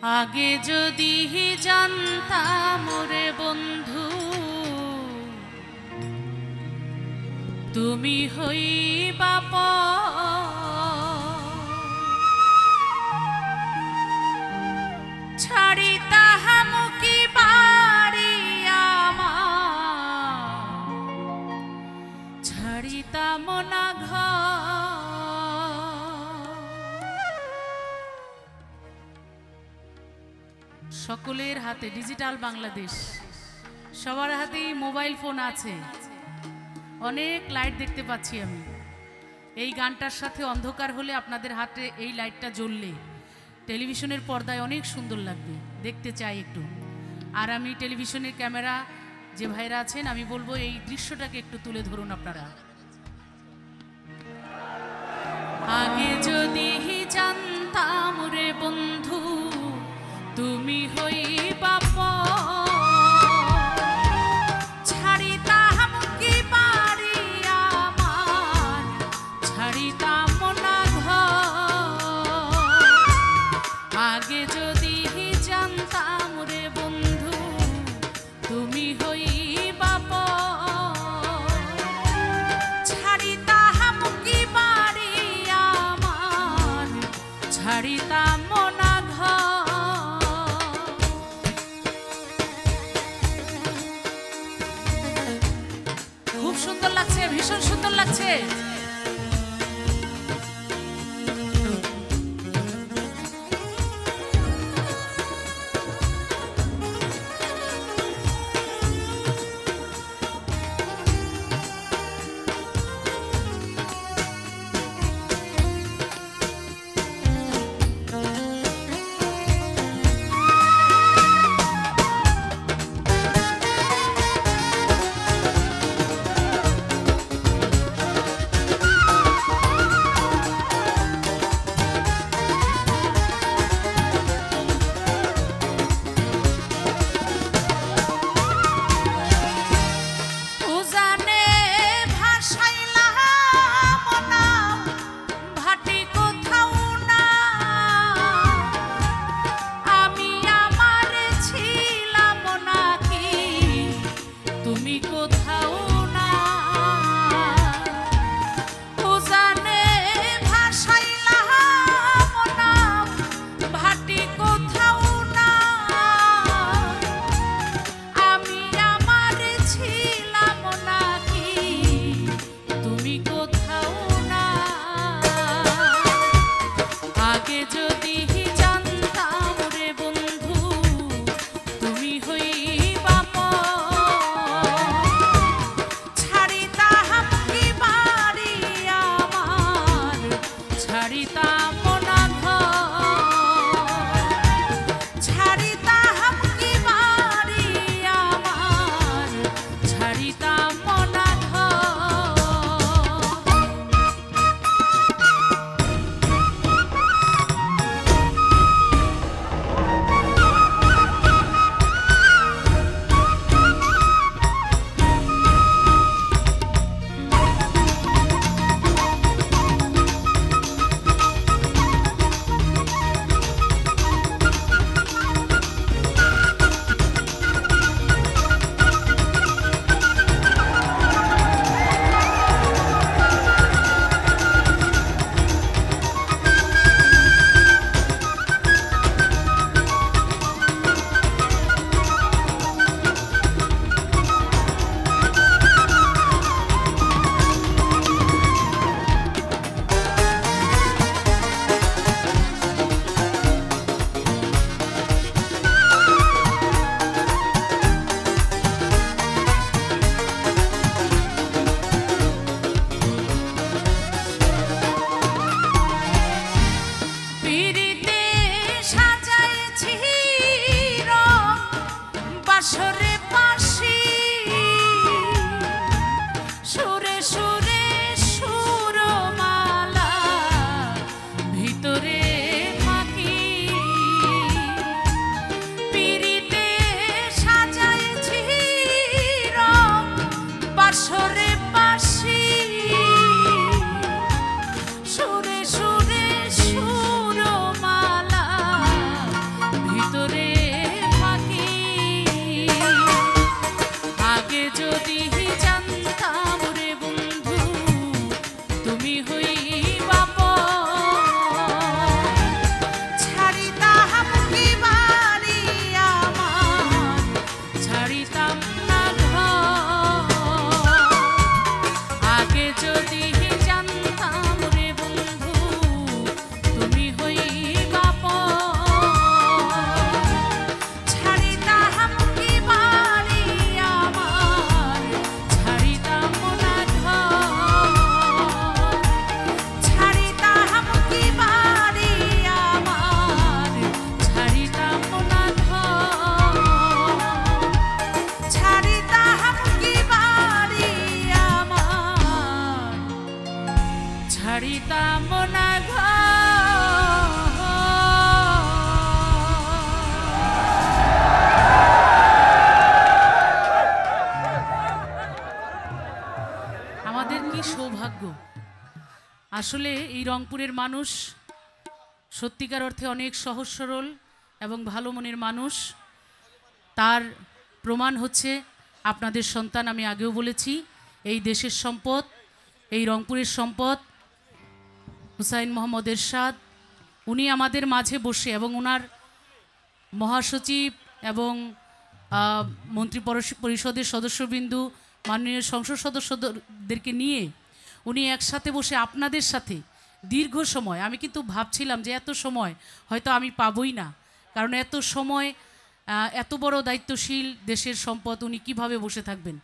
আগে যদি জানতাম রে বন্ধু তুমি হইবা ছাড়িতাম কি বাড়ি আমার ছাড়িতাম না সকলের হাতে ডিজিটাল বাংলাদেশ, সবার হাতেই মোবাইল ফোন আছে, অনেক লাইট দেখতে পাচ্ছি আমি। এই গানটার সাথে অন্ধকার হলে আপনাদের হাতে এই লাইটটা জ্বললে টেলিভিশনের পর্দায় অনেক সুন্দর লাগবে, দেখতে চাই একটু। আর আমি টেলিভিশনের ক্যামেরা যে ভাইরা আছেন আমি বলবো এই দৃশ্যটাকে একটু তুলে ধরুন আপনারা। আগে যদি জানতাম রে বন্ধু তুমি হইবা ছাড়িতাম কি বাড়ি আমার ছাড়িতাম না ঘর। আগে যদি জানতাম রে বন্ধু তুমি হইবা ছাড়িতাম কি বাড়ি আমার ছাড়িতাম না ঘর। খুব সুন্দর লাগছে, ভীষণ সুন্দর লাগছে। ভাগ্য। আসলে এই রংপুরের মানুষ সত্যিকার অর্থে অনেক সহজ সরল এবং ভালো মনের মানুষ। তার প্রমাণ হচ্ছে আপনাদের সন্তান। আমি আগেও বলেছি, এই দেশের সম্পদ, এই রংপুরের সম্পদ হুসাইন মোহাম্মদ এরশাদ। উনি আমাদের মাঝে বসে এবং ওনার মহাসচিব এবং মন্ত্রী পরিষদের সদস্যবৃন্দু, মাননীয় সংসদ সদস্যদেরকে নিয়ে উনি একসাথে বসে আপনাদের সাথে দীর্ঘ সময়, আমি কিন্তু ভাবছিলাম যে এত সময় হয়তো আমি পাবই না, কারণ এত সময় এত বড় দায়িত্বশীল দেশের সম্পদ উনি কিভাবে বসে থাকবেন।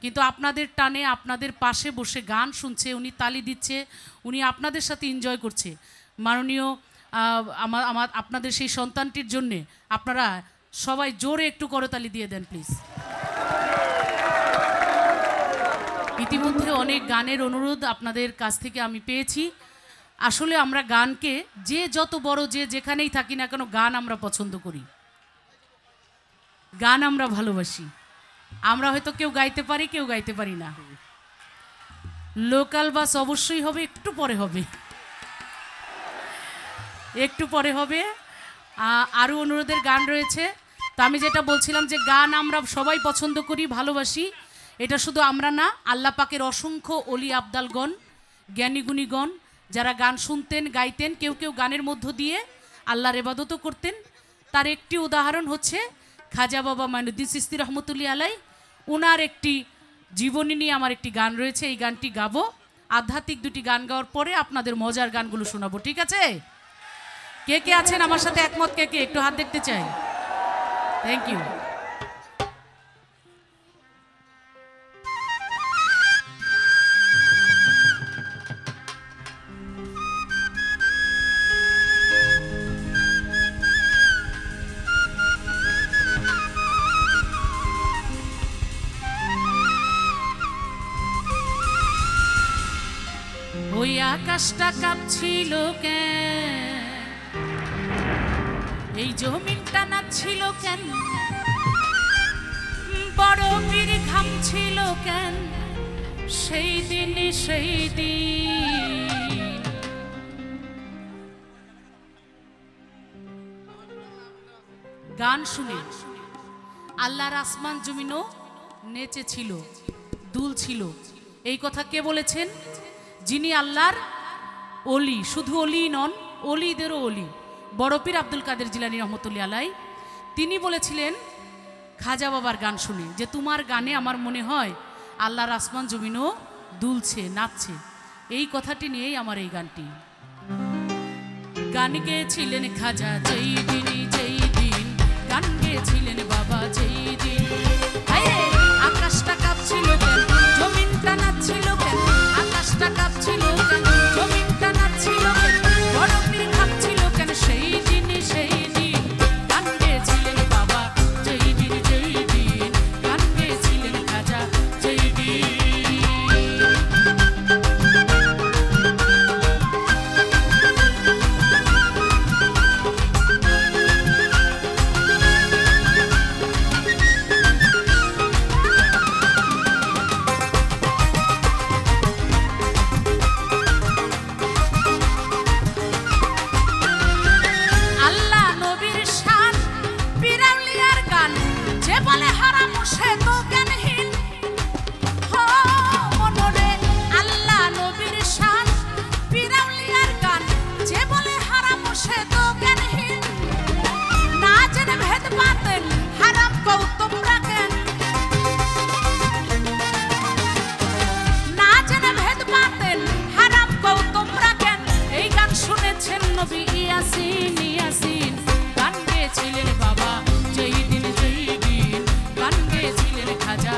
কিন্তু আপনাদের টানে আপনাদের পাশে বসে গান শুনছে, উনি তালি দিচ্ছে, উনি আপনাদের সাথে এনজয় করছে। মাননীয় আমার আপনাদের সেই সন্তানটির জন্যে আপনারা সবাই জোরে একটু করতালি দিয়ে দেন প্লিজ। ইতিমধ্যে অনেক গানের অনুরোধ আপনাদের কাছ থেকে আমি পেয়েছি। আসলে আমরা গানকে, যে যত বড় যে যেখানেই থাকি না কেন, গান আমরা পছন্দ করি, গান আমরা ভালোবাসি। আমরা হয়তো কেউ গাইতে পারি, কেউ গাইতে পারি না। লোকাল বাস অবশ্যই হবে, একটু পরে হবে, একটু পরে হবে। আরও অনুরোধের গান রয়েছে। তো আমি যেটা বলছিলাম যে গান আমরা সবাই পছন্দ করি, ভালোবাসি। এটা শুধু আমরা না, আল্লাহ পাকের অসংখ্য অলি আবদালগণ, জ্ঞানীগুণীগণ যারা গান শুনতেন, গাইতেন, কেউ কেউ গানের মধ্য দিয়ে আল্লাহর ইবাদতও করতেন। তার একটি উদাহরণ হচ্ছে খাজা বাবা মাইনুদ্দিন চিশতি রহমতুল্লাহ আলাই। ওনার একটি জীবনী নিয়ে আমার একটি গান রয়েছে, এই গানটি গাবো। আধ্যাত্মিক দুটি গান গাওয়ার পরে আপনাদের মজার গানগুলো শোনাবো, ঠিক আছে? কে কে আছেন আমার সাথে একমত? কে কে একটু হাত দেখতে চাই। Thank you. ওই আকাশটা কাঁপছিল কেন, এই জমিনটা নাচছিল কেন, বড় বীর ঘামছিল কেন, সেই দিনই সেই দিন। গান শুনে আল্লাহর আসমান জমিনও নেচেছিল, দুলছিল। এই কথা কে বলেছেন? যিনি আল্লাহর অলি, শুধু অলি নন, অলিদেরও অলি, বড় পীর আব্দুল কাদের জিলানী রহমতুল্লাহ আলাই। তিনি বলেছিলেন খাজা বাবার গান শুনে যে তোমার গানে আমার মনে হয় আল্লাহর আসমান জমিনও দুলছে, নাচছে। এই কথাটি নিয়েই আমার এই গানটি। গান গেয়েছিলেন খাজা যেই দিনই যেই দিন, গান গেয়েছিলেন বাবা যেই দিন। আকাশটা কাঁপছিল কেন, জমিনটা নাচছিল কেন, আকাশটা কাঁপছিল কেন, জমিনটা নাচছিল কেন, বড় পীর ঘামছিল কেন, সেই দিনই সেই দিন। গান গেয়েছিলেন বাবা যেই দিন যেই দিন, গান গেয়েছিলেন খাজা যেই দিন। গান গেয়েছিলেন বাবা যেই দিন যেই দিন, গান গেয়েছিলেন খাজা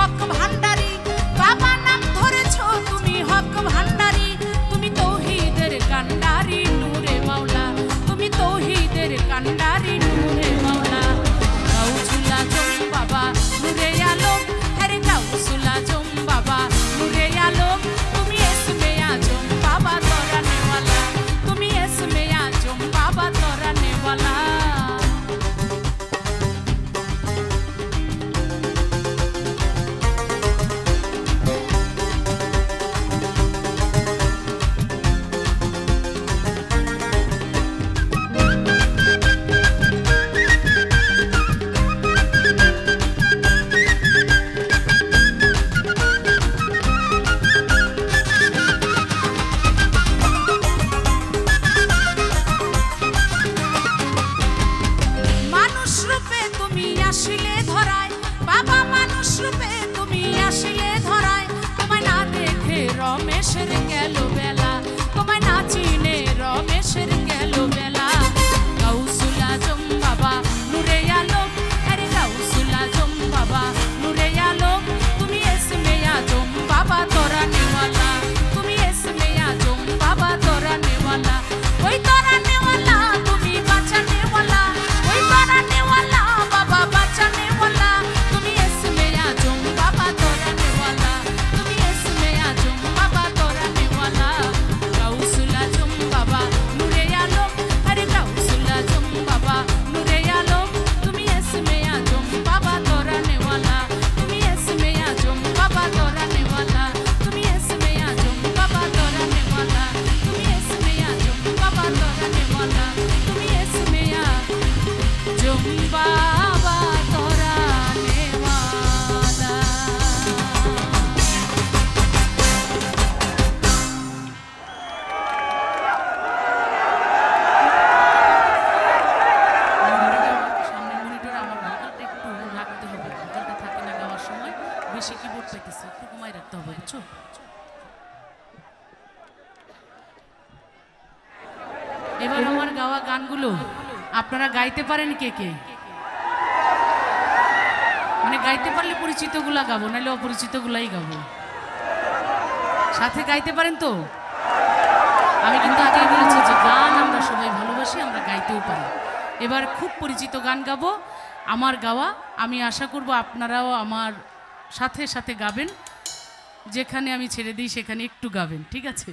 হক ভান্ডারি, বাবা নাম ধরেছ তুমি হক ভান্ডারি, তুমি তৌহিদের কান্ডারি নূরে মাওলা, তুমি তৌহিদের কান্ডারি নূরে মাওলা। গাউসুল আজম বাবা নূরে আলম, হরে গাউসুল আজম বাবা নূরে আলম, তুমি ইসমে আজম বাবা তরানেওয়ালা, তুমি ইসমে আজম বাবা তরানেওয়ালা। রমেশের গেল বেলা, তোমায় না চিনে রমেশের গেল বেলা। গাউসুল আজম বাবা নূরে আলম, আরে গাউসুল আজম বাবা নূরে আলম, তুমি ইসমে আজম বাবা তরানেওয়ালা, তুমি ইসমে আজম বাবা তরানেওয়ালা। ওই তরানেওয়ালা তুমি বাঁচানেওয়ালা, ওই তরানেওয়ালা বাবা বাঁচানেওয়ালা, তুমি ইসমে আজম বাবা তরানেওয়ালা, তুমি ইসমে আজম বাবা তরানেওয়ালা। গাউসুল আজম বাবা নূরে আলম, আরে গাউসুল আজম বাবা নূরে আলম, তুমি ইসমে আজম বাবা তরানেওয়ালা, তুমি ইসমে আজম বাবা তরানেওয়ালা, তুমি ইসমে আজম বাবা তরানেওয়ালা, তুমি ইসমে আজম বাবা তরানেওয়ালা, তুমি ইসমে আজম বাবা তরানেওয়ালা। সামনের মনিটরে আমার ভোকালটা একটু রাখতে হবে, ভোকালটা থাকে না গাওয়ার সময়, বেশি কিবোর্ড পেতেছে, একটু কমাই রাখতে হবে, বুঝছো? এবার আমার গাওয়া গানগুলো আপনারা গাইতে পারেন কে কে? মানে গাইতে পারলে পরিচিতগুলা গাবো, নাহলে অপরিচিতগুলাই গাবো। সাথে গাইতে পারেন তো? আমি কিন্তু আগেই বলেছি যে গান আমরা সবাই ভালোবাসি, আমরা গাইতেও পারি। এবার খুব পরিচিত গান গাবো, আমার গাওয়া। আমি আশা করব আপনারাও আমার সাথে সাথে গাবেন, যেখানে আমি ছেড়ে দিই সেখানে একটু গাবেন, ঠিক আছে?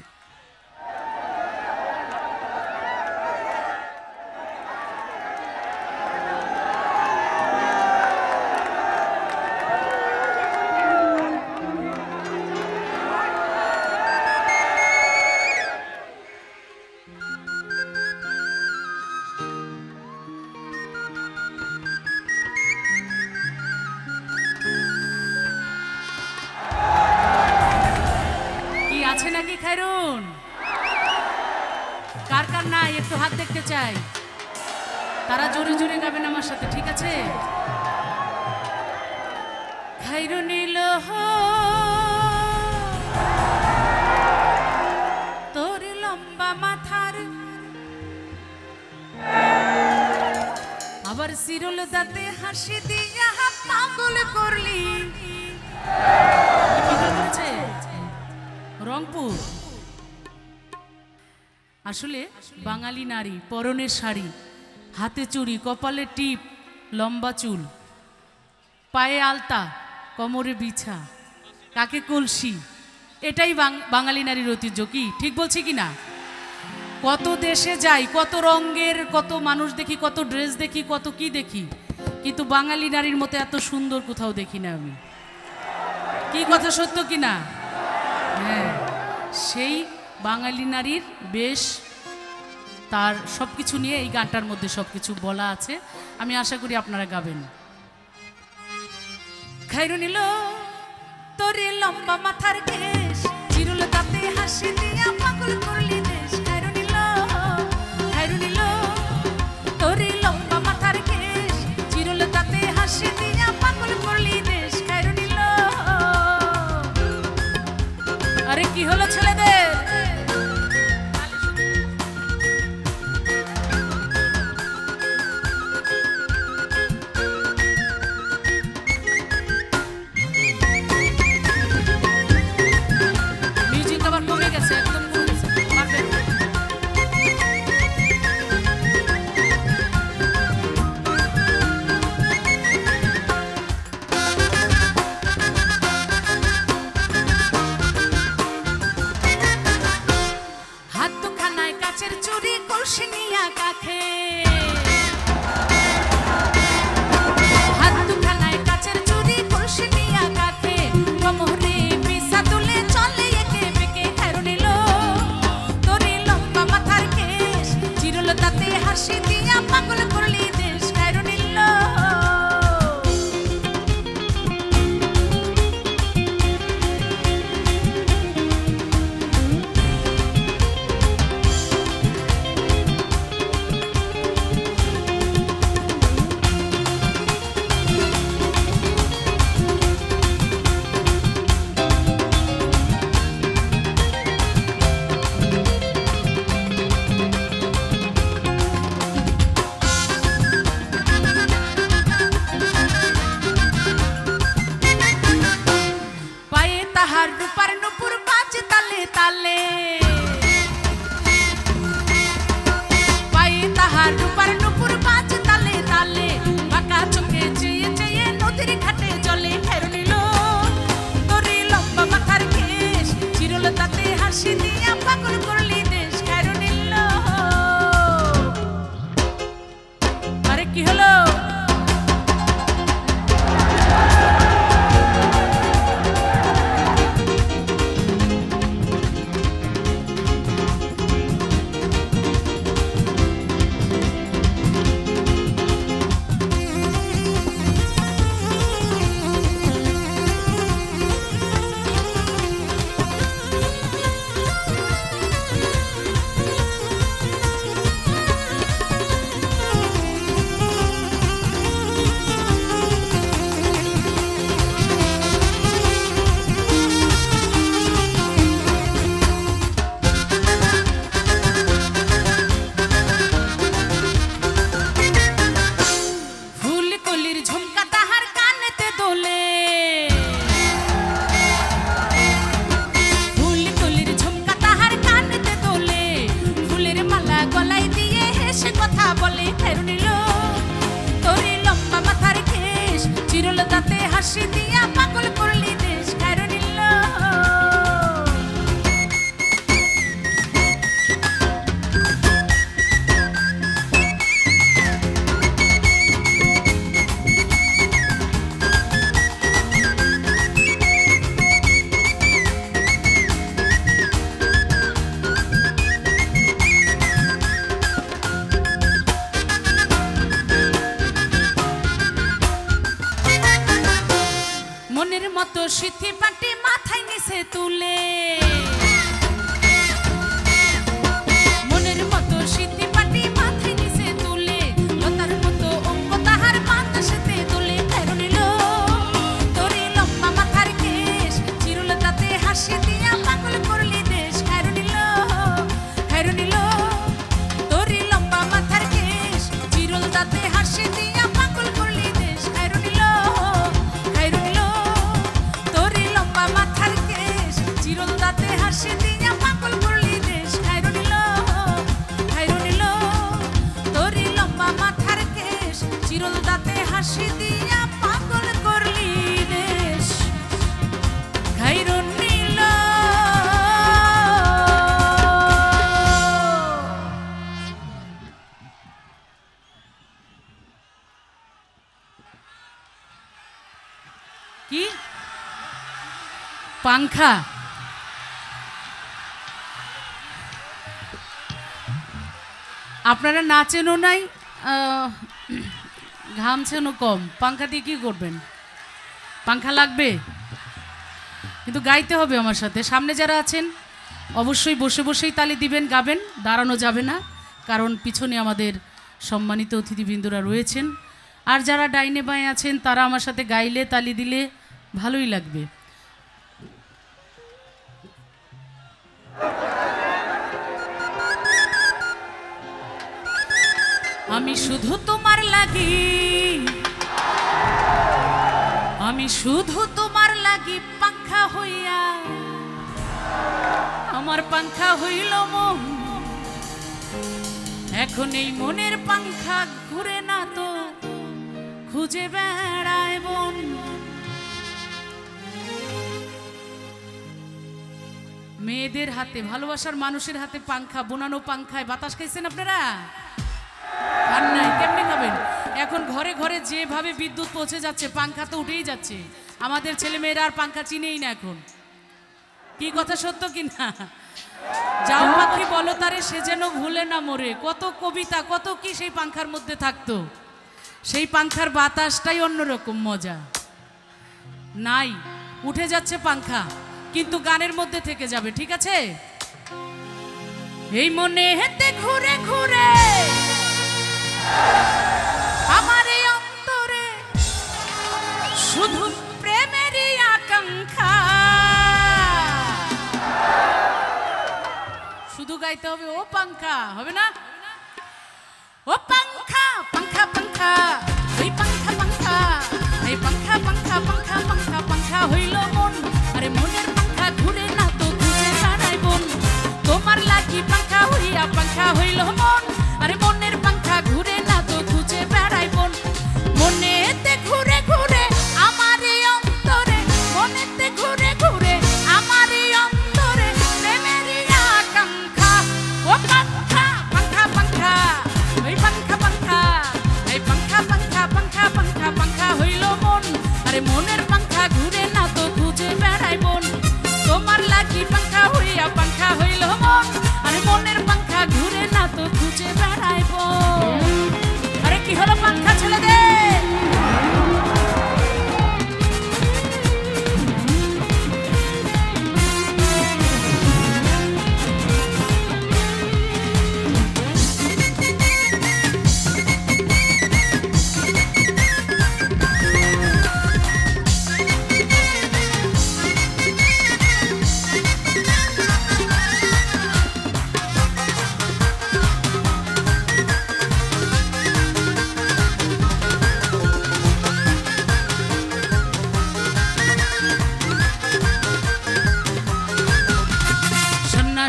আছে নাকি খায়রুন? কার কার নাই একটু হাত দেখতে চাই, তারা জোরে জোরে গাবেন আমার সাথে, ঠিক আছে? খায়রুন এলো তোর লম্বা মাথার, আবার সিরল দাঁতে হাসি দিয়া পাগল করলি। রংপুর আসলে বাঙালি নারী, পরনের শাড়ি, হাতে চুড়ি, কপালে টিপ, লম্বা চুল, পায়ে আলতা, কোমরে বিছা, কাকে কলসি, এটাই বাঙালি নারীর ঐতিহ্য। কি ঠিক বলছি কি না? কত দেশে যাই, কত রঙের কত মানুষ দেখি, কত ড্রেস দেখি, কত কি দেখি, কিন্তু বাঙালি নারীর মতো এত সুন্দর কোথাও দেখি না আমি। কি কথা সত্য কি না? হ্যাঁ, সেই বাঙালি নারীর বেশ, তার সব কিছু নিয়ে এই গানটার মধ্যে সব কিছু বলা আছে। আমি আশা করি আপনারা গাবেন। খায়রুন এলো তোর লম্বা মাথার কেশ, চিরুল তাতে হাসি দিয়া পাগল করলি দেশ। খায়রুন এলো তোর লম্বা মাথার কেশ, চিরুল তাতে হাসি দিয়া পাগল করলি দেশ। খায়রুন এলো, আরে কি হলো ছেলেদের? তালে পায়ে তাহার রূপার নুপুর বাজ তালে তালে বাঁকা চোখে চেয়ে চেয়ে নদীর ঘাটে জলে ফের নিল তোরে লম্বা মাথার কেশ চিরল তাতে হাসি দিয়া পাগল করলি দেশ ফের নিল। আরে কি হলো? হাসি দিয়া পাগল করলি দেশ ফের নিল। মনের মতো সিথি পাটি মাথায় নিচে তুলে মনের মতো সিথি পাটি মাথায় নিচে তুলে লতার মতো অঙ্গ তাহার বাতাসেতে তুলে ফের নিল তোরে লম্বা মাথার কেশ চিরল তাতে হাসি দিয়া পাগল করলি দেশ ফের নিল ফের নিল তোরে লম্বা মাথার কেশ চিরল তাতে হাসি দিয়া পাগল করলি দেশ ফের নিল ফের নিল মাথার কেশ চিরল দাঁতে হাসি দিয়া পাগল করলি দেশ ফের নিল ফের নিল তোরি লম্বা মাথার কেশ চিরল দাঁতে হাসি দিয়া পাগল করলি দেশ ফের নিল। কি পাংখা? আপনারা নাচেনও নাই ঘামছেনও কম, পাংখা দিয়ে কি করবেন? পাংখা লাগবে কিন্তু গাইতে হবে আমার সাথে। সামনে যারা আছেন অবশ্যই বসে বসেই তালি দিবেন, গাবেন, দাঁড়ানো যাবে না, কারণ পিছনে আমাদের সম্মানিত অতিথিবৃন্দরা রয়েছেন। আর যারা ডাইনে বাঁয়ে আছেন তারা আমার সাথে গাইলে তালি দিলে ভালোই লাগবে। আমি শুধু তোমার লাগি, আমি শুধু তোমার লাগি পাংখা হইয়া, আমার পাংখা হইল মন, এখন এই মনের পাংখা ঘুরে না তো খুঁজে বেড়ায় বন। মেয়েদের হাতে, ভালোবাসার মানুষের হাতে পাংখা, বোনানো পাংখায় বাতাস খাইছেন আপনারা? আর নাই, কেমনে খাবেন? এখন ঘরে ঘরে যেভাবে বিদ্যুৎ পৌঁছে যাচ্ছে পাংখা তো উঠেই যাচ্ছে। আমাদের ছেলে মেয়েরা আর পাংখা চিনেই না এখন। কি কথা সত্য কিনা? যাও পাখি বলো তারে সে যেন ভুলে না মরে, কত কবিতা কত কি সেই পাংখার মধ্যে থাকতো। সেই পাংখার বাতাসটাই অন্যরকম মজা। নাই, উঠে যাচ্ছে পাংখা, কিন্তু গানের মধ্যে থেকে যাবে, ঠিক আছে? এই মনে হেতে ঘুরে ঘুরে আমার এই অন্তরে শুধু প্রেমেরই আকাঙ্ক্ষা। শুধু গাইতে হবে ও পাংখা, হবে না? ও পাংখা পাংখা পাংখা, এই পাংখা পাংখা, এই পাংখা পাংখা পাংখা পাংখা পাংখা হইল মন, আরে মনের পাংখা ঘুরে না তো ঘুরে বেড়ায় বন।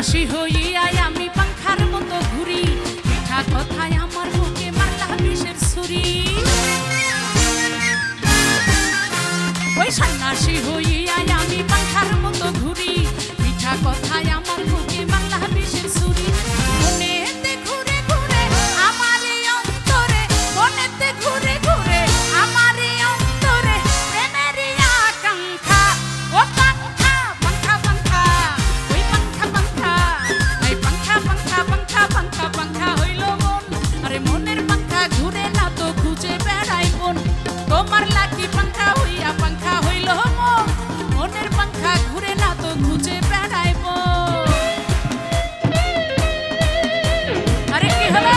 সন্ন্যাসী হইয়াই আমি পাংখার মতো ঘুরি, মিঠা কথায় আমার বুকে মারলা বিষের ছুরি। ওই সন্ন্যাসী হইয়াই আমি পাংখার মতো ঘুরি, মিঠা কথায় আমার বুকে মারলা বিষের ছুরি। মনেতে ঘুরে ঘুরে আমার এই অন্তরে, মনেতে ঘুরে ঘুরে আমার এই অন্তরে প্রেমের আকাঙ্ক্ষা। ও পাংখা পাংখা পাংখা, ওই পাংখা পাংখা, এই পাংখা পাংখা পাংখা পাংখা পাংখা হইল মন। আরে মনের পাংখা ঘুরে না তো খুঁজে বেড়াই কোন, তোমার লাকি পাংখা হইয়া পাংখা হইল মন। মনের পাংখা ঘুরে না তো খুঁজে বেড়াই কোন। আরে কি হলো?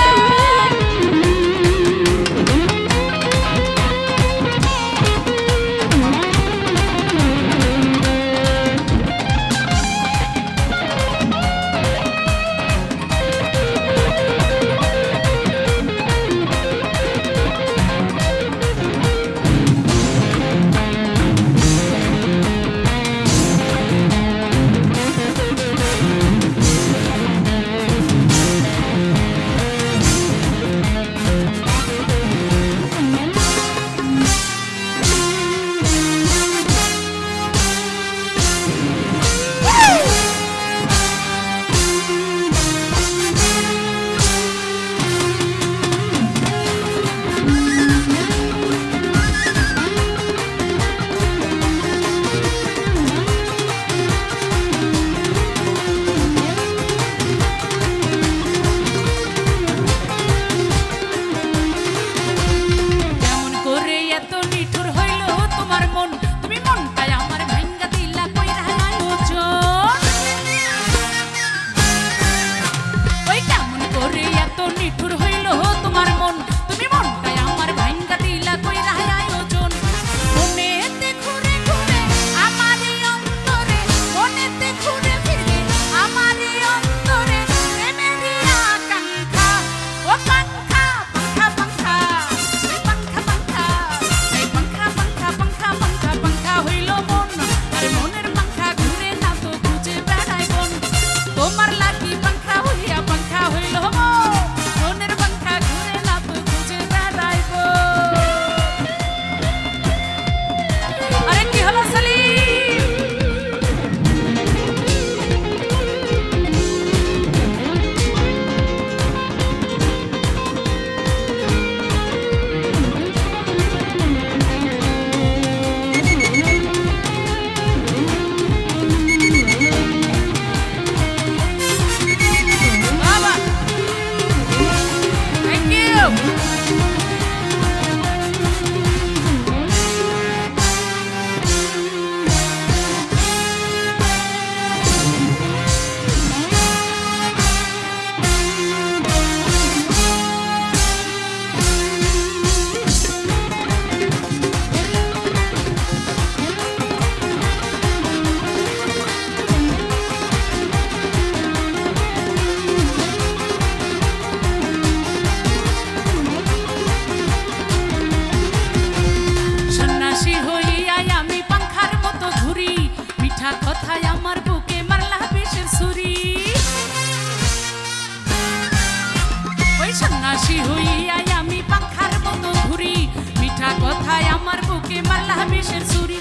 সন্ন্যাসী হইয়াই আমি পাংখার মতো ঘুরি, মিঠা কথায় আমার বুকে মারলা বিষের ছুরি।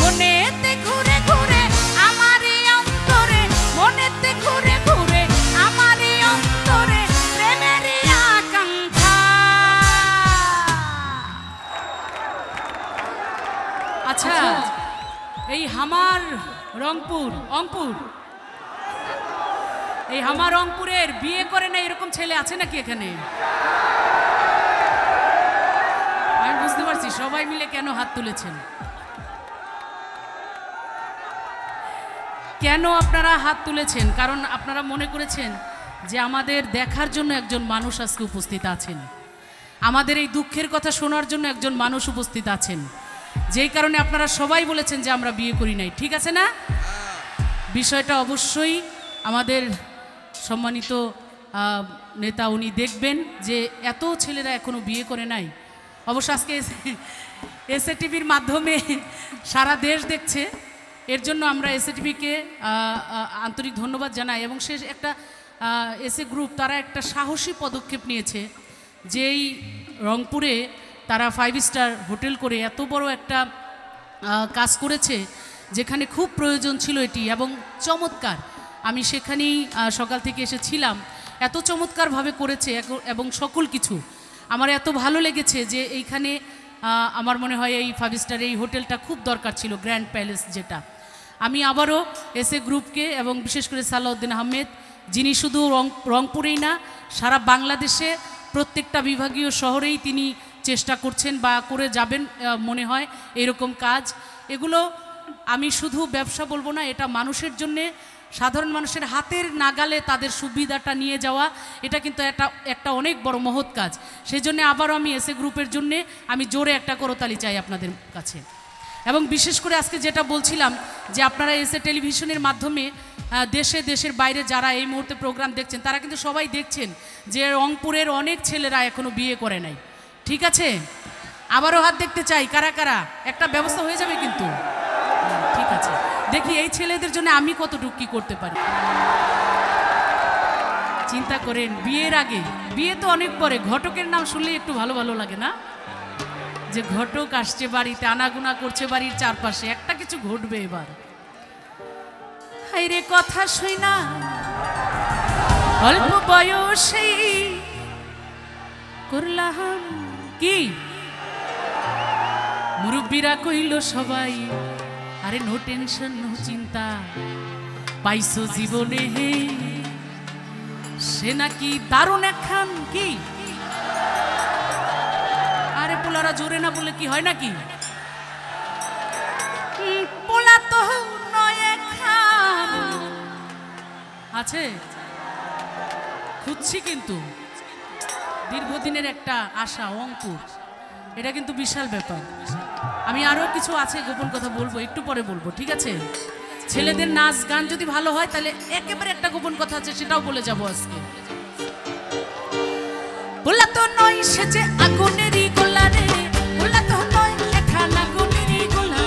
মনেতে ঘুরে ঘুরে আমার এই অন্তরে, মনেতে ঘুরে ঘুরে আমার এই অন্তরে প্রেমের আকাঙ্ক্ষা। আচ্ছা, এই হামার রংপুর অংপুর, এই আমার রংপুরের বিয়ে করে না এরকম ছেলে আছে নাকি এখানে? আমি বুঝতে পারছি সবাই মিলে কেন হাত তুলেছেন। কেন আপনারা হাত তুলেছেন? কারণ আপনারা মনে করেছেন যে আমাদের দেখার জন্য একজন মানুষ আজকে উপস্থিত আছেন, আমাদের এই দুঃখের কথা শোনার জন্য একজন মানুষ উপস্থিত আছেন, যেই কারণে আপনারা সবাই বলেছেন যে আমরা বিয়ে করি নাই। ঠিক আছে না? বিষয়টা অবশ্যই আমাদের সম্মানিত নেতা উনি দেখবেন যে এত ছেলেরা এখনো বিয়ে করে নাই। অবশ্য আজকে এসএ টিভির মাধ্যমে সারা দেশ দেখছে, এর জন্য আমরা এসএটিভিকে আন্তরিক ধন্যবাদ জানাই। এবং সে একটা এসএ গ্রুপ তারা একটা সাহসী পদক্ষেপ নিয়েছে, যেই রংপুরে তারা 5 স্টার হোটেল করে এত বড় একটা কাজ করেছে, যেখানে খুব প্রয়োজন ছিল এটি, এবং চমৎকার। আমি সেখানেই সকাল থেকে এসেছিলাম, এত চমৎকারভাবে করেছে এবং সকল কিছু আমার এত ভালো লেগেছে যে এইখানে আমার মনে হয় এই 5 স্টার এই হোটেলটা খুব দরকার ছিল, গ্র্যান্ড প্যালেস যেটা। আমি আবারও এসএ গ্রুপকে এবং বিশেষ করে সালাউদ্দিন আহমেদ, যিনি শুধু রংপুরেই না সারা বাংলাদেশে প্রত্যেকটা বিভাগীয় শহরেই তিনি চেষ্টা করছেন বা করে যাবেন মনে হয় এরকম কাজ। এগুলো আমি শুধু ব্যবসা বলবো না, এটা মানুষের জন্যে, সাধারণ মানুষের হাতের নাগালে তাদের সুবিধাটা নিয়ে যাওয়া, এটা কিন্তু একটা অনেক বড় মহৎ কাজ। সেই জন্য আবারও আমি এসএ গ্রুপের জন্যে আমি জোরে একটা করতালি চাই আপনাদের কাছে। এবং বিশেষ করে আজকে যেটা বলছিলাম যে আপনারা এসএ টেলিভিশনের মাধ্যমে দেশের বাইরে যারা এই মুহূর্তে প্রোগ্রাম দেখছেন, তারা কিন্তু সবাই দেখছেন যে রংপুরের অনেক ছেলেরা এখনও বিয়ে করে নাই। ঠিক আছে, আবারও হাত দেখতে চাই কারা কারা, একটা ব্যবস্থা হয়ে যাবে কিন্তু। ঠিক আছে, দেখি এই ছেলেদের জন্য আমি কতটুকু কি করতে পারি। চিন্তা করেন, বিয়ের আগে, বিয়ে তো অনেক পরে, ঘটকের নাম শুনলে একটু ভালো ভালো লাগে না, যে ঘটক আসছে বাড়িতে, আনাগুনা করছে বাড়ির চারপাশে, একটা কিছু ঘটবে এবার। হাইরে কথা শুই না অল্প বয়সেই করলাম কি, মুরব্বীরা কইল সবাই, আরে নো টেনশন নো চিন্তা, পাইছো জীবনে হে সে নাকি দারুণ একখান কি। আরে পোলারা জোরে না বলে কি হয় নাকি, পোলা তো নয় একখান আছে, খুঁজছি কিন্তু দীর্ঘদিনের একটা আশা, অঙ্কুর, এটা কিন্তু বিশাল ব্যাপার। আমি আরও কিছু আছে গোপন কথা বলবো, একটু পরে বলবো, ঠিক আছে। ছেলেদের নাচ গান যদি ভালো হয় তাহলে একেবারে একটা গোপন কথা আছে, সেটাও বলে যাবো আজকে। বললা তো নয় সে যে আগুনেরই গোলা রে, বললা তো নয় এখান আগুনেরই গোলা,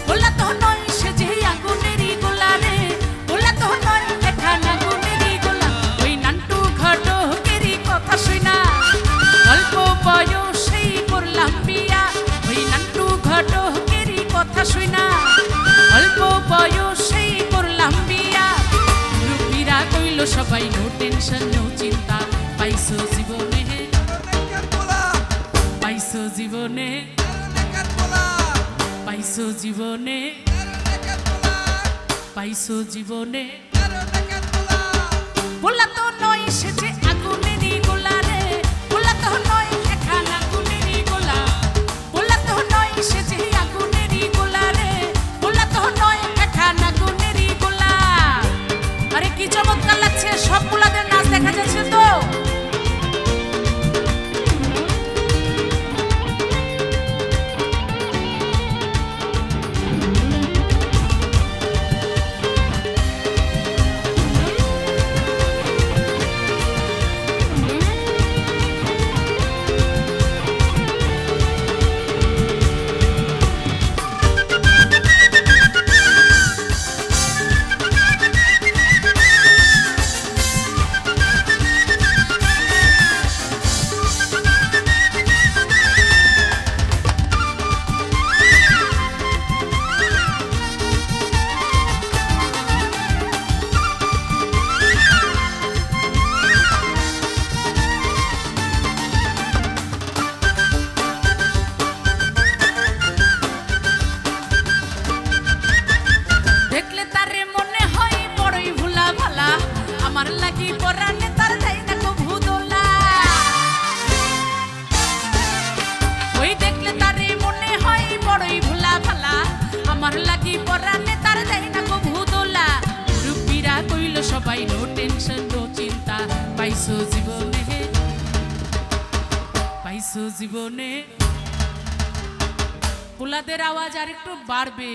বললা তো নয় সে যে আগুনেরই গোলা রে, বললা তো নয় এখান আগুনেরই গোলা। ওই নান্টু ঘটকেরই কথা শুই না অল্প বয়সেই করলাম বিয়া, ওই নান্টু ঘটকেরই কথা শুই না অল্প বয়সেই করলাম বিয়া। রুপিরা কইল সবাই নো টেনশন নো চিন্তা, পাইছো জীবনে, পাইছো জীবনে, পাইছো জীবনে, পাইছো জীবনে। বললা তো নয় সে যে আগুনেরই গোলা রে, বললা তো নয় এখান আগুনেরই গোলা, বললা তো নয় সে যে আগুনেরই গোলা রে, বললা তো নয় এখান আগুনেরই গোলা। আরে কি চমৎকার লাগছে, সব পোলাদের নাচ দেখা যাচ্ছে তো। আমার লাগি পরানে তার দেয় না গো ভূদোলা। রূপীরা কইল সবাই নো টেনশন নো চিন্তা, পাইছো জীবনে, পাইছো জীবনে। পোলাদের আওয়াজ আর একটু বাড়বে।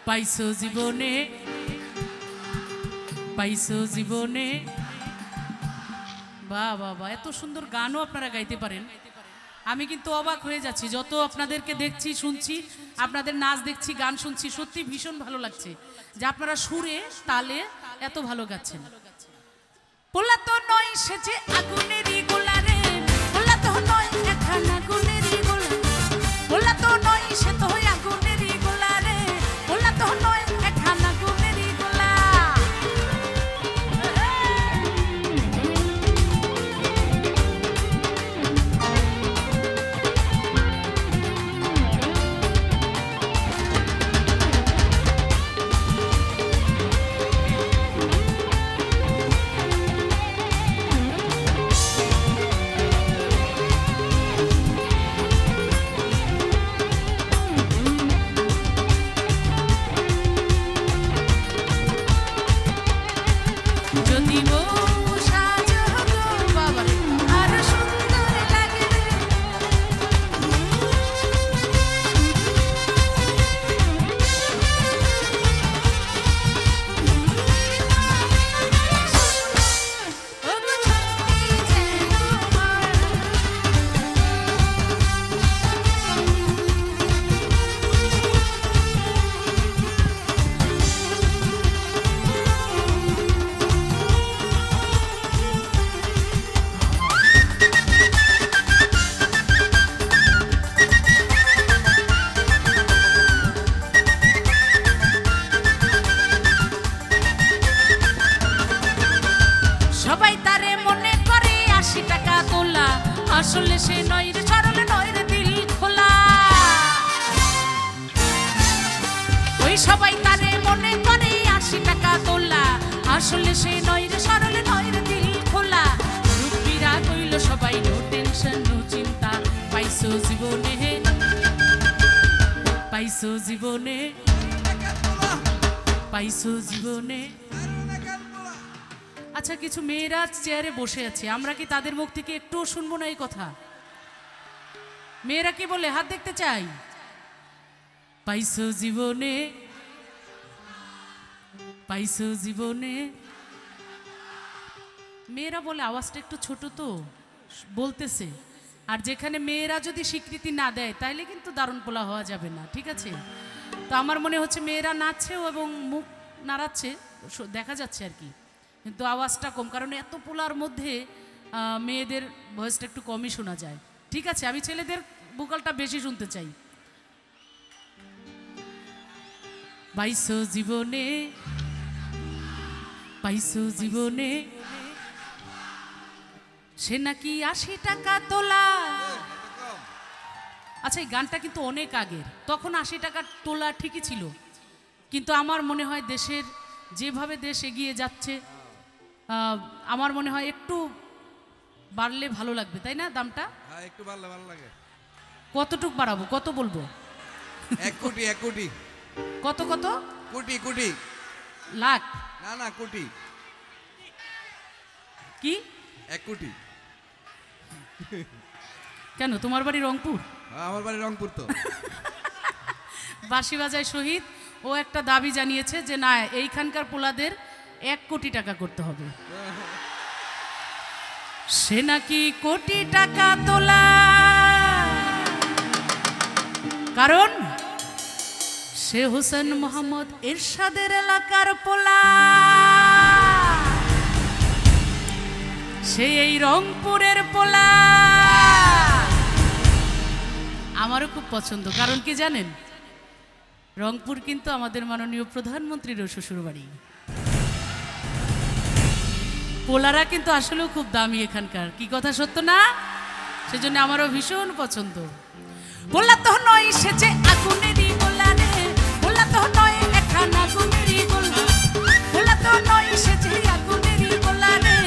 পাইছো জীবনে, পাইছো জীবনে। বাহ বাহ বাহ, এত সুন্দর গানও আপনারা গাইতে পারেন। আমি কিন্তু অবাক হয়ে যাচ্ছি, যত আপনাদেরকে দেখছি শুনছি, আপনাদের নাচ দেখছি, গান শুনছি, সত্যি ভীষণ ভালো লাগছে যে আপনারা সুরে তালে এত ভালো গাচ্ছেন। পোলা তো নয় সেজে আগুনেরই গোলা রে, পোলা তো নয় এখন আগুনেরই গোলা, পোলা তো নয় সে তো আগুনেরই গোলা রে, পোলা তো নয় এখন আগুনেরই গোলা। আসলে সে নয় রে সরলে নয় রে দিল খোলা, ওই সবাই তারে মনে করে 80 টাকা তোলা, আসলে সে নয় রে সরলে নয় রে দিল খোলা। রূপীরা কইল সবাই নো টেনশন নো চিন্তা, পাইছো জীবনে, পাইছো জীবনে, পাইছো জীবনে। আচ্ছা, কিছু মেয়েরা চেয়ারে বসে আছে, আমরা কি তাদের মুখ থেকে একটুও শুনবো না এই কথা? মেয়েরা কি বলে? হাত দেখতে চাই। পাইছো জীবনে, পাইছো জীবনে। মেয়েরা বলে আওয়াজটা একটু ছোট তো বলতেছে, আর যেখানে মেয়েরা যদি স্বীকৃতি না দেয় তাইলে কিন্তু দারুণ পোলা হওয়া যাবে না, ঠিক আছে? তো আমার মনে হচ্ছে মেয়েরা নাচছেও এবং মুখ নাড়াচ্ছে, দেখা যাচ্ছে আর কি, কিন্তু আওয়াজটা কম, কারণ এত পোলার মধ্যে মেয়েদের ভয়েসটা একটু কমই শোনা যায়। ঠিক আছে, আমি ছেলেদের ভোকালটা বেশি শুনতে চাই। পাইছো জীবনে, পাইছো জীবনে, সে নাকি 80 টাকা তোলা। আচ্ছা, এই গানটা কিন্তু অনেক আগের, তখন 80 টাকা তোলা ঠিকই ছিল, কিন্তু আমার মনে হয় দেশের যেভাবে দেশ এগিয়ে যাচ্ছে, আমার মনে হয় একটু বাড়লে ভালো লাগবে, তাই না? দামটা একটু বাড়লে ভালো লাগে। কতটুক বাড়াবো, কত বলবো? 1 কোটি, 1 কোটি। কত কত? কোটি কোটি, লাখ না না কোটি। কি 1 কোটি? কেন, তোমার বাড়ি রংপুর? আমার বাড়ি রংপুর তো। বাঁশি বাজায় শহীদ ও একটা দাবি জানিয়েছে যে না, এইখানকার পোলাদের 1 কোটি টাকা করতে হবে। সে নাকি কোটি টাকা তোলা, কারণ সে হোসেন মোহাম্মদ এরশাদের এলাকার পোলা, সে এই রংপুরের পোলা। আমারও খুব পছন্দ, কারণ কি জানেন, রংপুর কিন্তু আমাদের মাননীয় প্রধানমন্ত্রীরও শ্বশুরবাড়ি। পোলারা কিন্তু আসলেও খুব দামি এখানকার, কি কথা সত্য না? সেজন্য আমারও ভীষণ পছন্দ। পোলা তো নয় সেজে আগুনেরই গোলা রে, পোলা তো নয় এখন আগুনেরই গোলা, পোলা তো নয় সেজে আগুনেরই গোলা রে,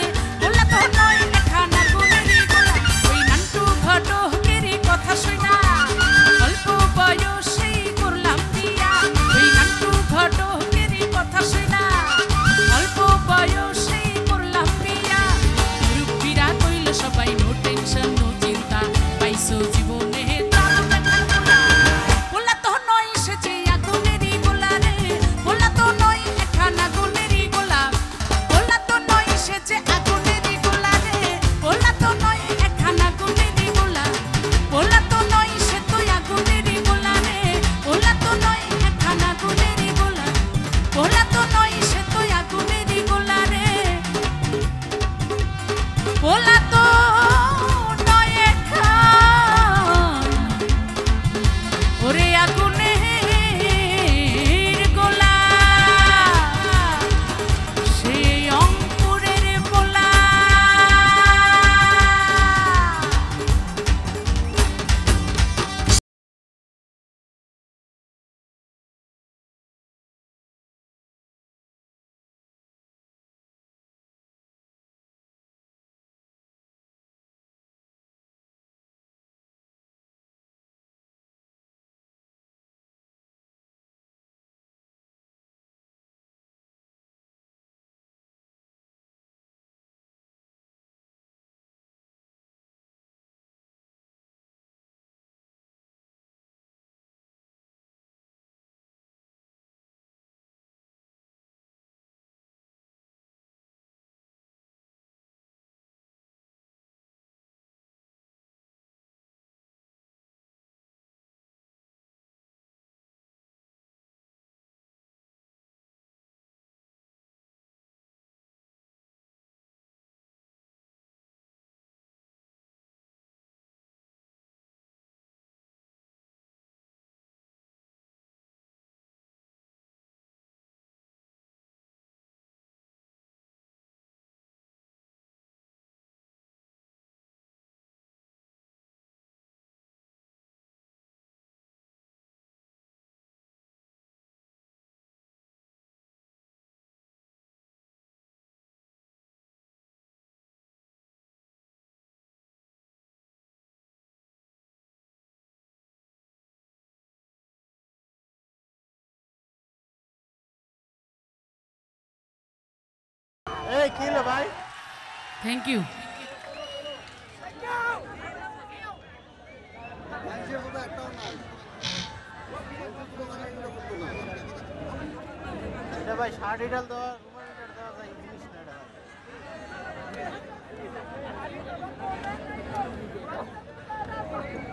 পোলা তো নয় এখন আগুনেরই গোলা। ওই নান্টু ঘটকেরই কথা শুনা অল্প বয়সেই করলাম বিয়া, ওই নান্টু ঘটকেরই কথা শুনা অল্প বয়সেই করলাম বিয়া। রূপীরা কইল সবাই নো টেনশন নো চিন্তা, পাইছো জীবনে পোলা তো নয় থ্যাংক ইউ। ভাই শার্ট ইডাল দেওয়া রুমাল ইডাল দেওয়া যায় জিনিস না এটা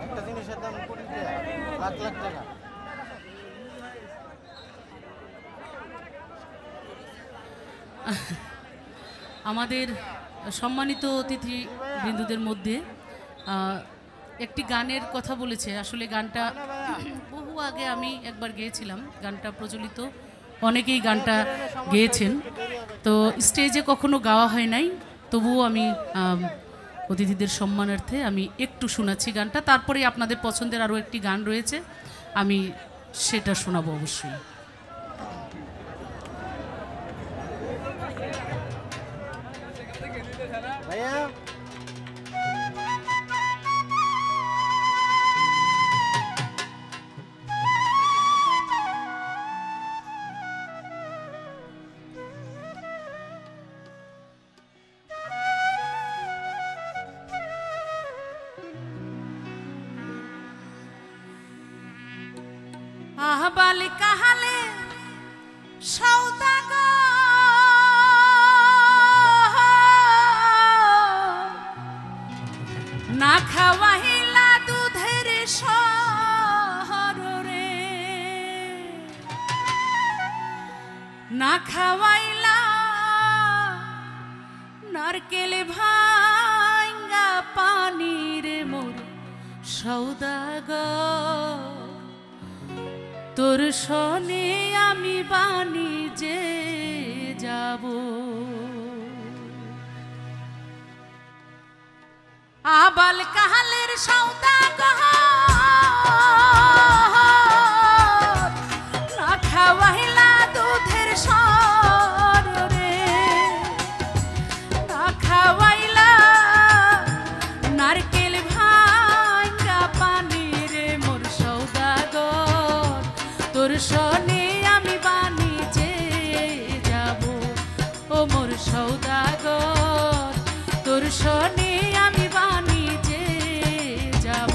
একটা জিনিসের দাম কোটি টাকা, লাখ লাখ টাকা। আমাদের সম্মানিত অতিথি বৃন্দুদের মধ্যে একটি গানের কথা বলেছে। আসলে গানটা বহু আগে আমি একবার গেয়েছিলাম, গানটা প্রচলিত, অনেকেই গানটা গেয়েছেন, তো স্টেজে কখনো গাওয়া হয় নাই, তবুও আমি অতিথিদের সম্মানার্থে আমি একটু শোনাচ্ছি গানটা। তারপরে আপনাদের পছন্দের আরও একটি গান রয়েছে, আমি সেটা শোনাবো অবশ্যই। ভাইয়া আহবাল কাহালে সৌদাগর না খাওয়াইলা দুধের শহর রে, না খাওয়াইলা নারকেল ভাঙ্গা পানির মোর সৌদাগর, তোর শনে আমি বাণিজ্যে যাব। আবাল কাহালের সৌদাগর না খাওয়াইলা দুধের সর রে, না খাওয়াইলা নারকেল ভাঙ্গা পানি রে মোর সৌদাগর, তোর শনে আমি বাণিজ্যে যাব। ও মোর সৌদাগর, তোর শনে আমি বাণিজ্যে যাব।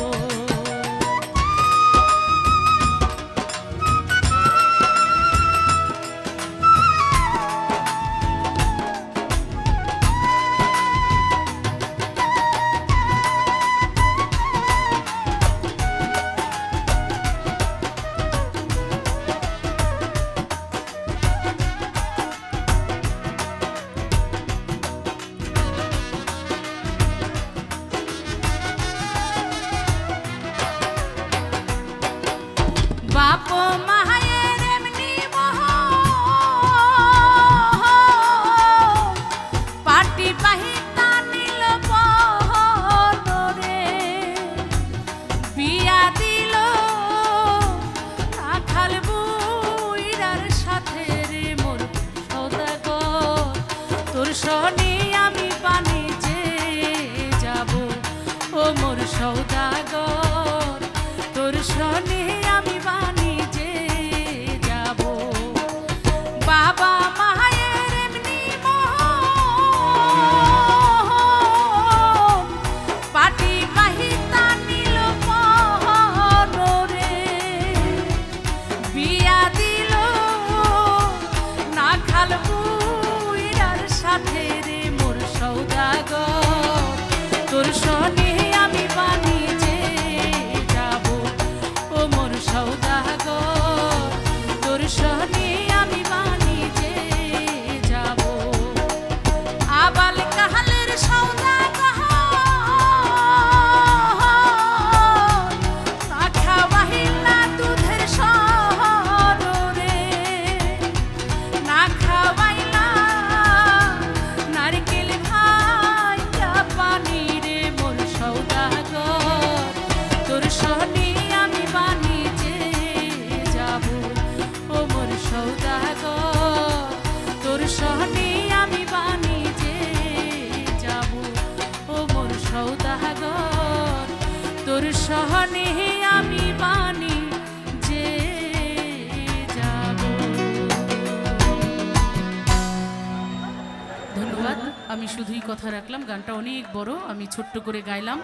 আমি শুধুই কথা রাখলাম, গানটা অনেক বড়, আমি ছোট্ট করে গাইলাম।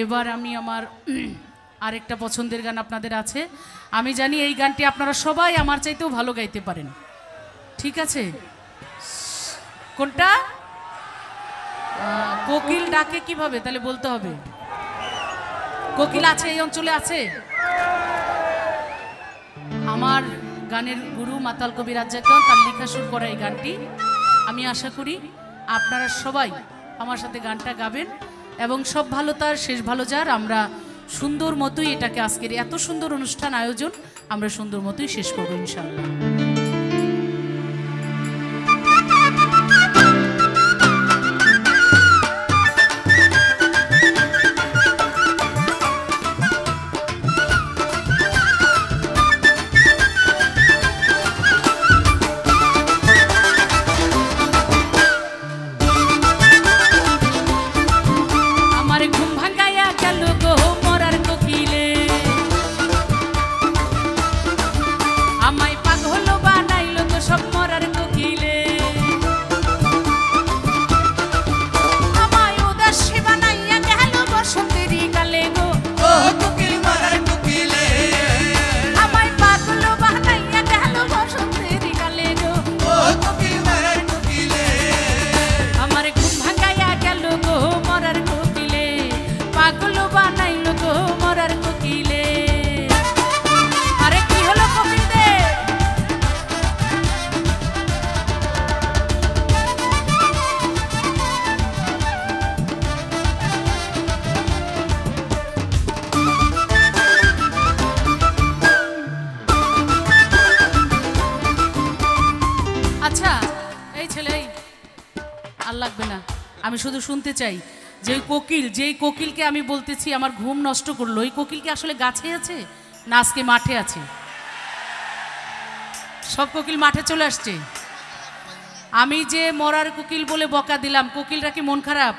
এবার আমি আমার আরেকটা পছন্দের গান আপনাদের আছে। আমি জানি এই গানটি আপনারা সবাই আমার চাইতেও ভালো গাইতে পারেন, ঠিক আছে? কোনটা? কোকিল ডাকে কিভাবে, তাহলে বলতে হবে। কোকিল আছে এই অঞ্চলে? আছে। আমার গানের গুরু মাতাল কবি রাজ্জাক খান, তার লেখা সুর করা এই গানটি। আমি আশা করি আপনারা সবাই আমার সাথে গানটা গাবেন এবং সব ভালো তার শেষ ভালো যার। আমরা সুন্দর মতোই এটাকে, আজকের এত সুন্দর অনুষ্ঠান আয়োজন আমরা সুন্দর মতোই শেষ করবো ইনশাল্লাহ। লাগবে না, আমি শুধু শুনতে চাই যে কোকিল, যেই কোকিলকে আমি বলতেছি আমার ঘুম নষ্ট করলো, ওই কোকিলকে আসলে গাছে আছে না আজকে মাঠে আছে? সব কোকিল মাঠে চলে আসছে। আমি যে মরার কোকিল বলে বকা দিলাম, কোকিলরা কি মন খারাপ?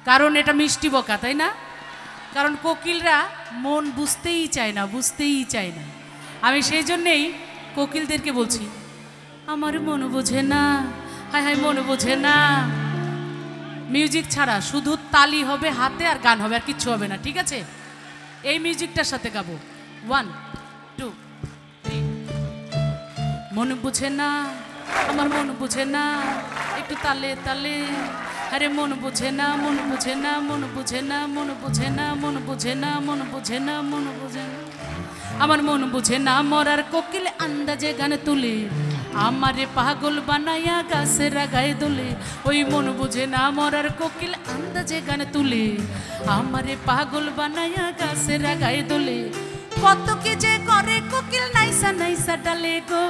কারণ এটা মিষ্টি বকা, তাই না? কারণ কোকিলরা মন বুঝতেই চায় না, বুঝতেই চায় না। আমি সেই জন্যেই কোকিলদেরকে বলছি আমার মন বোঝে না, হায় হায় মন বোঝে না। মিউজিক ছাড়া শুধু তালি হবে হাতে আর গান হবে, আর কিচ্ছু হবে না, ঠিক আছে? এই মিউজিকটার সাথে গাবো। 1 2 3। মন বুঝে না, আমার মন বুঝে না, একটু তালে তালে। আরে মন বুঝে না, মন বুঝে না, মন বুঝে না, মন বুঝে না, মন বুঝে না, মন বুঝে না, মন বুঝে না, আমার মন বুঝে না। মরার কোকিল আন্দাজে গান তুলে আমারে পাগল বানাইয়া গাছের গায়ে দোলে। ওই মন বুঝে না, মরার কোকিল আন্দাজে গান তুলে আমারে পাগল বানাইয়া গাছের গায়ে দোলে। কত কি যে করে কোকিল নাইসা নাইসা ডালে গো,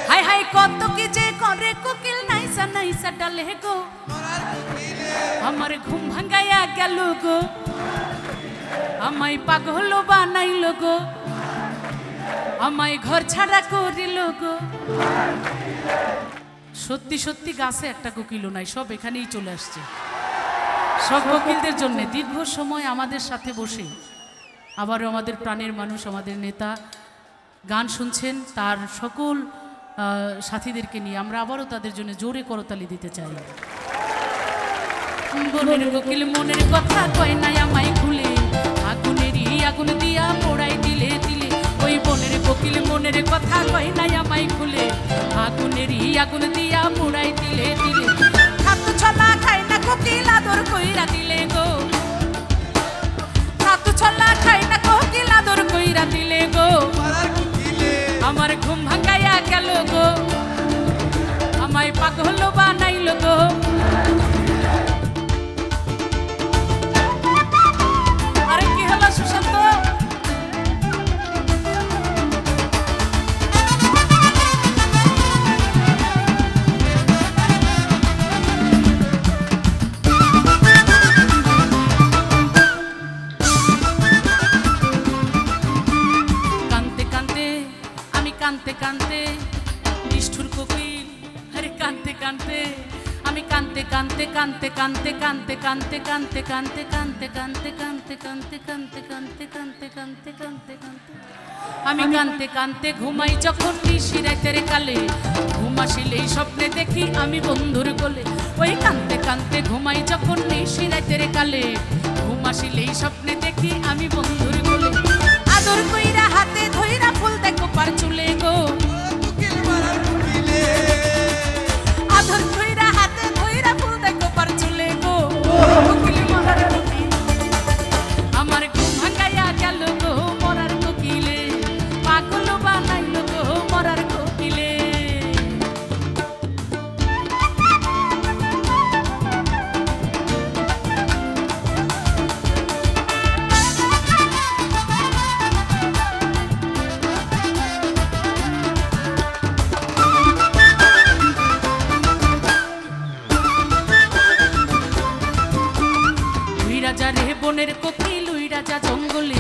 হায় হায় কত কি যে করে কোকিল নাইসা নাইসা ডালে গো। আমার ঘুম ভাঙাইয়া গেল গো, আমায় পাগল বানাইল গো, আমায় ঘর ছাড়া করিল গো। সত্যি সত্যি গাছে একটা কোকিলও নাই, সব এখানেই চলে আসছে। সব কোকিলদের জন্য দীর্ঘ সময় আমাদের সাথে বসে আবারও আমাদের প্রাণের মানুষ, আমাদের নেতা গান শুনছেন, তার সকল সাথীদেরকে নিয়ে আমরা আবারও তাদের জন্য জোরে করতালি দিতে চাই। বনের কোকিল মনের কথা কয় নাই আমায় খুলে, আগুনেরই আগুন দিয়া পোড়াই দিলে দিলে। ওই বনের কোকিল মনের কথা কয় নাই আমায় খুলে, আগুনেরই আগুন দিয়া পোড়াই দিলে দিলে। খাদ্য ছলা খায় না কোকিল আদর কইরা দিলে গো, খাদ্য ছলা খায় না কোকিল আদর কইরা দিলে গো। আমার ঘুম ভাঙাইয়া গেল গো, আমায় পাগল বানাইল গো। আরে কি হলো সুশান্ত? কানতে কানতে নিষ্ঠুর কোকিল, আরে কানতে কানতে আমি কানতে কানতে কানতে কানতে কানতে কানতে কানতে কানতে কানতে কানতে কানতে কানতে কানতে কানতে কানতে কানতে কানতে কানতে আমি কানতে কানতে ঘুমাই যখন নিশি রাতের কালে। ঘুম ঘুম আসিলেই স্বপ্নে দেখি আমি বন্ধুর কোলে, ওই কানতে কানতে ঘুমাই যখন নিশি রাতের কালে। ঘুম আসিলেই স্বপ্নে দেখি আমি বন্ধুর কোলে, আদর কইরা হাতে ধইরা ফুল দেখো পার চুলে গো। কোকিল মারার কোকিলে আদর কইরা হাতে ধইরা ফুল দেখো পার চুলে গো। কোকিল মরার কোকিল, আমার ঘুম ভাঙাইয়া গেল গো মরার কোকিলে, পাগল বানাইল গো মরার কোকিলে। উই রাজা রে বনের কোকিল, উই রাজা জঙ্গলে,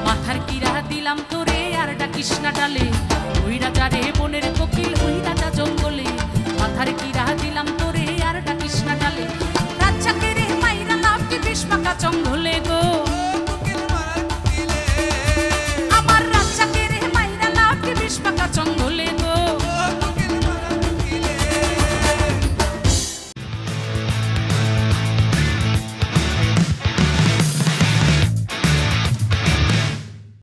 মাথার কিরা দিলাম তোরে আর ডাকিস না ডালে। উই রাজা রে বনের কোকিল, উই রাজা জঙ্গলে, মাথার কিরা দিলাম